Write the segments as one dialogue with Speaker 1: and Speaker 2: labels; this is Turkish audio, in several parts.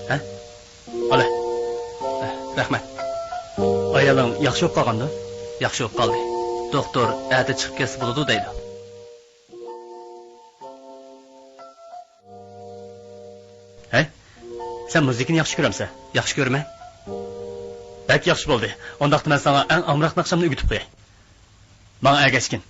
Speaker 1: Ha? Ola. Rahmat. Ayalang yaxshi bo'lib qolganda? Yaxshi bo'lib qoldi. Doktor erta chiqib kelsa bo'ladi deydi. Hey? Sen muzikani yaxshi ko'ramsan? Yaxshi ko'rma? Bak yaxshi bo'ldi. Ondaqda men sana eng amroq naqshamni o'gitib qo'yay. Menga ergashgin.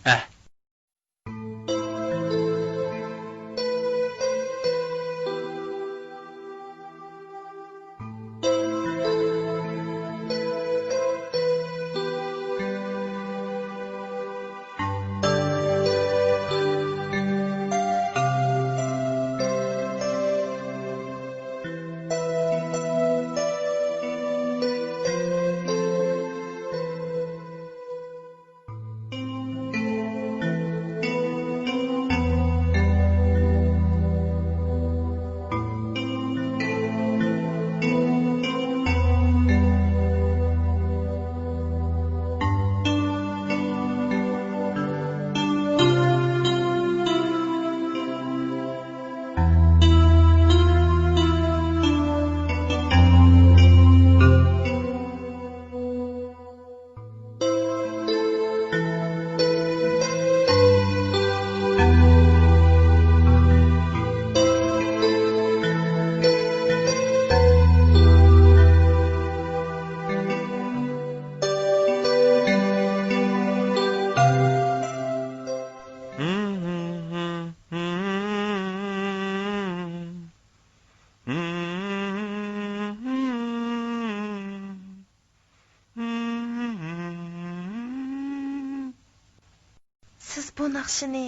Speaker 2: Bu naqshini...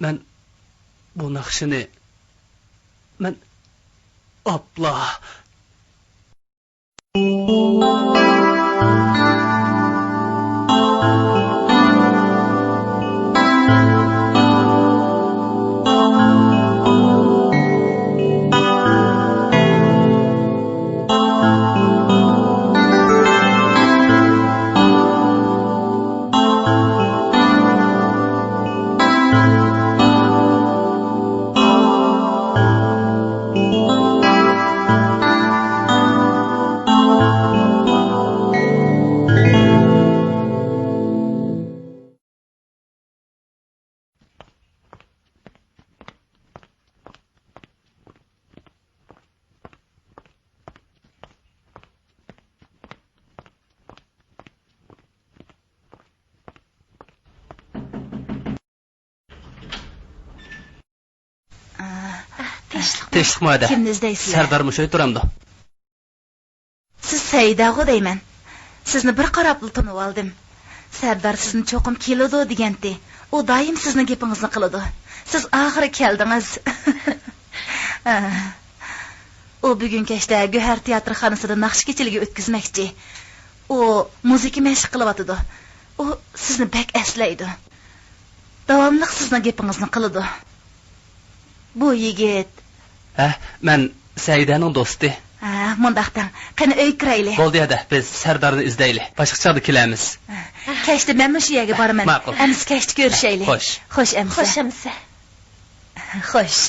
Speaker 1: Men bu naqshini... Men... Opla! Teşvikmada.
Speaker 2: Kimni izdaysizlar?
Speaker 1: Sardar mushoy turamdi.
Speaker 2: Siz Saidag'u deyman. Sizni bir qarabli tunib oldim. Sardar sizni cho'qim keladi degandi. U doim sizni gapingizni qiladi. Siz oxiri keldingiz. U bugun kechda Go'har teatrxonasida naqsh kechiligi o'tkazmoqchi. U muzika mashq qilyotdi. U sizni bak aslaydi. Davomli sizni gapingizni qiladi. Bu yigit
Speaker 1: men Saidaning do'sti.
Speaker 2: Mundaqdan qani uy kirayli.
Speaker 1: Bo'ldi ada, biz Sardarni izdayli. Boshqa chaqda kelamiz.
Speaker 2: Kechda men shu yerga boraman. Endi kechda ko'rishaylik.
Speaker 1: Xo'sh.
Speaker 2: Xo'sh, amsa.
Speaker 3: Xo'sh, amsa.
Speaker 2: Xo'sh.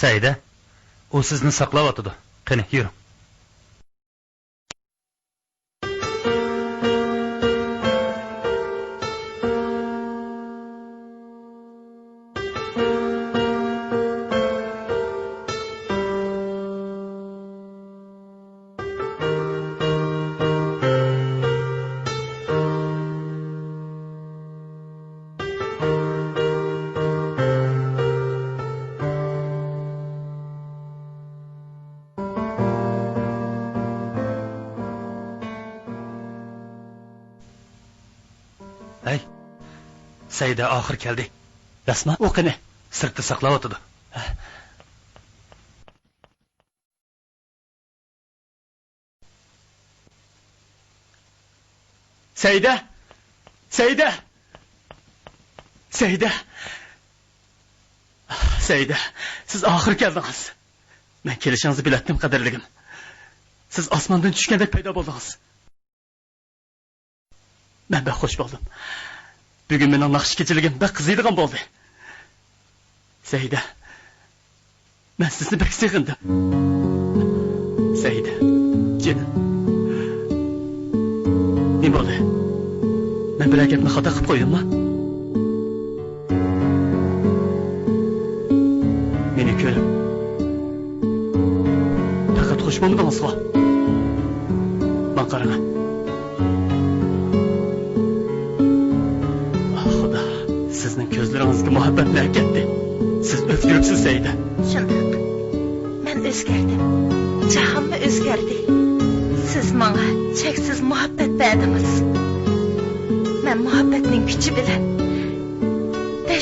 Speaker 1: Saida, o sizni saqlayotdi. Qani, yuring. Hey, Saida oxir keldi. Rasma, o'qini. Sirtda saqlayotdi. Saida! Saida! Saida! Saida, siz oxir keldingiz. Men kelishingizni bilatdim, qadrligim. Siz osmondan tushgandek paydo bo'ldingiz. Men bek xush bo'ldim. Bugun mening naqsh kechiligim bek qiziydigan bo'ldi. Saida, men sizni bek sevdim. Saida, jinim. Nima bo'ldi? Men bir gapni xato qilib qo'ydimmi? Meni ko'rib faqat xush bo'lmadingizmi? Men qaraman. Xudo, sizning ko'zlaringizga muhabbatlar ketdi. Siz o'zgaribsiz, Saida.
Speaker 2: Shundoq. Men o'zgardim. Jahonmi o'zgardi. Siz menga cheksiz muhabbat berdingiz. Men muhabbatning kuchi bilan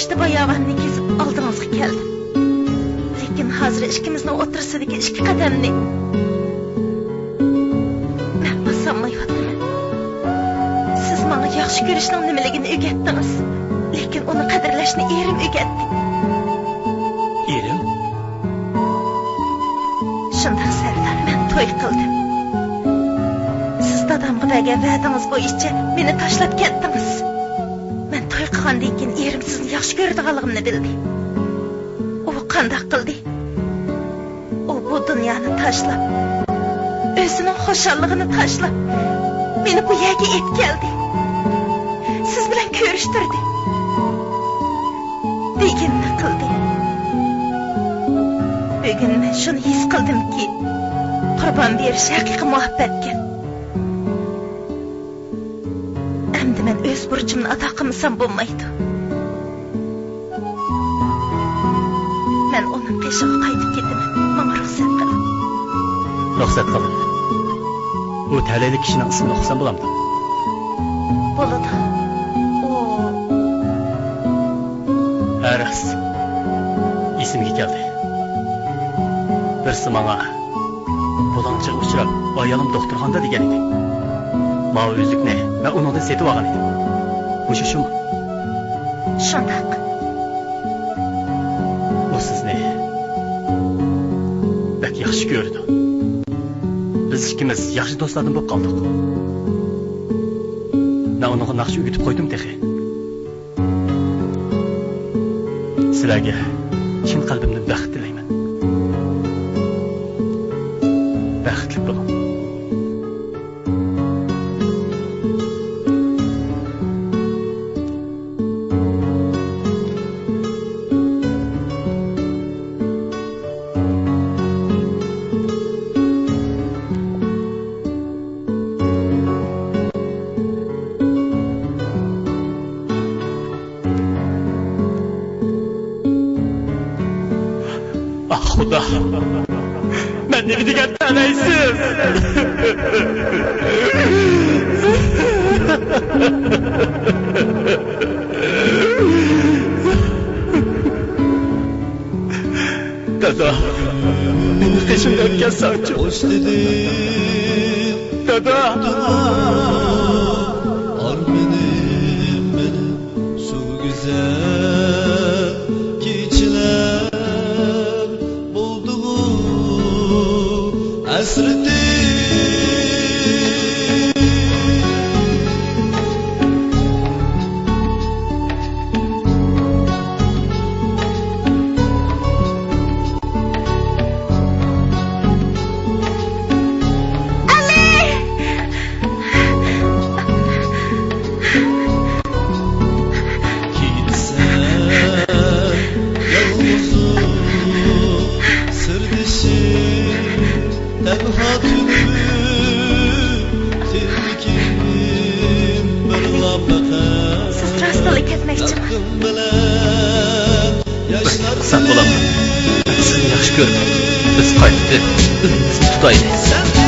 Speaker 2: kurashda bayobanni kesib oldingizga keldim. Lekin hozir ikkimizning o'tirsidagi ikki qadamni men basolmayapman. Siz menga yaxshi ko'rishning nimaligini o'rgatdingiz, lekin uni qadrlashni erim o'rgatdi.
Speaker 1: Erim?
Speaker 2: Shunday Sardor, men to'y qildim. Siz dadamga bergan va'dangiz bo'yicha meni tashlab ketdingiz. Men to'y qilgandan keyin erim sizni yaxshi ko'radiganligimni bildi. U qanday qildi? U bu dunyoni tashlab, o'zining xushalligini tashlab, meni bu yerga elib keldi. Siz bilan ko'rishtirdi. Deganini qildi. Bugun men shuni his qildimki, qurbon berish haqiqiy muhabbatga. Endi men o'z burchimni ado qilmasam bo'lmaydi. Men uning qishig'iga qaytib ketaman. Menga ruxsat qiling.
Speaker 1: Ruxsat qiling. U taleyli kishining ismini o'qisam bo'lamdi?
Speaker 2: Bo'ladi.
Speaker 1: Aras. Esimga keldi. Birsi menga bulanchiga uchrab, ayolim doktorxonada degan edi. Mava üzükni men uningdan setib olgan edim. O'sha shumi?
Speaker 2: Shundoq.
Speaker 1: U sizni bak yaxshi ko'rdi. Biz ikkimiz yaxshi do'stlardan bo'lib qoldik. Men uni yaxshi o'gitib qo'ydim texi. Sizlarga chin qalbimdan baxt tilayman. Baxtli bo'ling. Ah Xudo, men nima degan tanaysiz? Dada, meni qishimda o'tkazsangchi.
Speaker 3: Hoş dedim.
Speaker 1: Dada.
Speaker 3: Al benim şu güzel keçiler bulduğu hasreti.
Speaker 2: Siz rastalik etmekçimi?
Speaker 1: Sen olamam. Ben sizni yaxshi ko'raman. Biz qaytib, o'zimizni tutaylik.